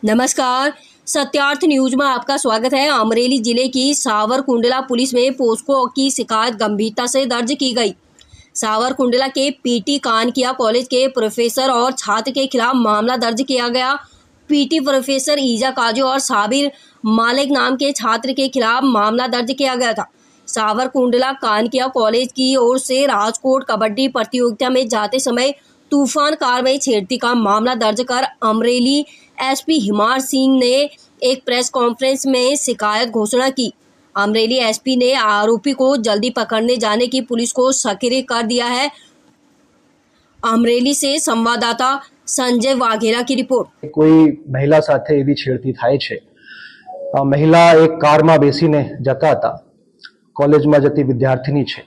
नमस्कार, सत्यार्थ न्यूज में आपका स्वागत है। अमरेली जिले की सावरकुंडला पुलिस में पोस्को की शिकायत गंभीरता से दर्ज की गई। सावरकुंडला के पीटी कानकिया कॉलेज के प्रोफेसर और छात्र के खिलाफ मामला दर्ज किया गया। पीटी प्रोफेसर ईजा काजू और साबिर मालिक नाम के छात्र के खिलाफ मामला दर्ज किया गया था। सावरकुंडला कानकिया कॉलेज की ओर से राजकोट कबड्डी प्रतियोगिता में जाते समय तूफान कार में छेड़ती का मामला दर्ज कर अमरेली एसपी हिमार सिंह ने एक प्रेस कॉन्फ्रेंस में शिकायत घोषणा की। अमरेली एसपी ने आरोपी को जल्दी पकड़ने जाने की पुलिस को सक्रिय कर दिया है। अमरेली से संवाददाता संजय वाघेला की रिपोर्ट। कोई महिला साथे एवी छेड़ती थाय छे। महिला एक कार में बेसीने जता हता। कॉलेज में जती विद्यार्थिनी छे।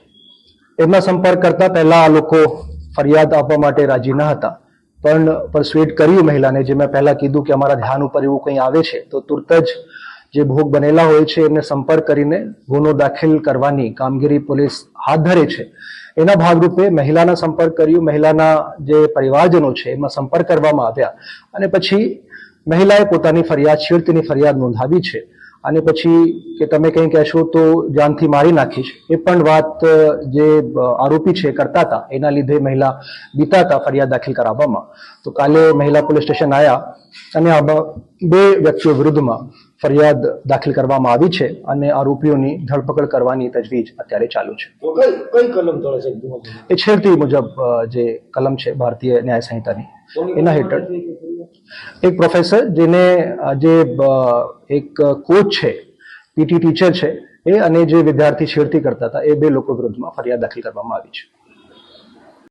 एमना संपर्क करता पहला आ लोको फरियाद आपवा माटे राजी न हता, पण परस्वेड कर्યું महिलाने। जे मैं पहला कीधुं के अमारा ध्यान पर एवुं कंई आवे छे तो तुरत ज जे भोग बनेला होय छे एमने संपर्क करीने गुनो दाखिल करवानी कामगीरी पुलिस हाथ धरे छे। एना भागरूपे महिलाना संपर्क कर्યું, महिलाना जे परिवारजनो छे एमां संपर्क करवामां આવ્યા અને પછી महिलाए પોતાની ફરિયાદ છેડતીની ફરિયાદ નોંધાવી છે અને પછી કે તમે કંઈ કહેશો તો જાનથી મારી નાખીશ એ પણ વાત જે આરોપી છે કરતા હતા, એના લીધે મહિલા બીતા હતા ફરિયાદ દાખલ કરાવવામાં। તો કાલે મહિલા પોલીસ સ્ટેશન આવ્યા અને આ બે વ્યક્તિઓ વિરુદ્ધમાં ફરિયાદ દાખલ કરવામાં આવી છે અને આરોપીઓની ધરપકડ કરવાની તજવીજ અત્યારે ચાલુ છે। કઈ કલમ તળે છે? એ છેડતી મુજબ જે કલમ છે ભારતીય ન્યાય સંહિતાની એના હેઠળ एक प्रोफेसर जेने जे एक कोच छे, पीटी टीचर छे, ए अने जे विद्यार्थी छेड़ती करता था ए बे लोको विरुद्धमां फरियाद दाखल करवामां आवी छे।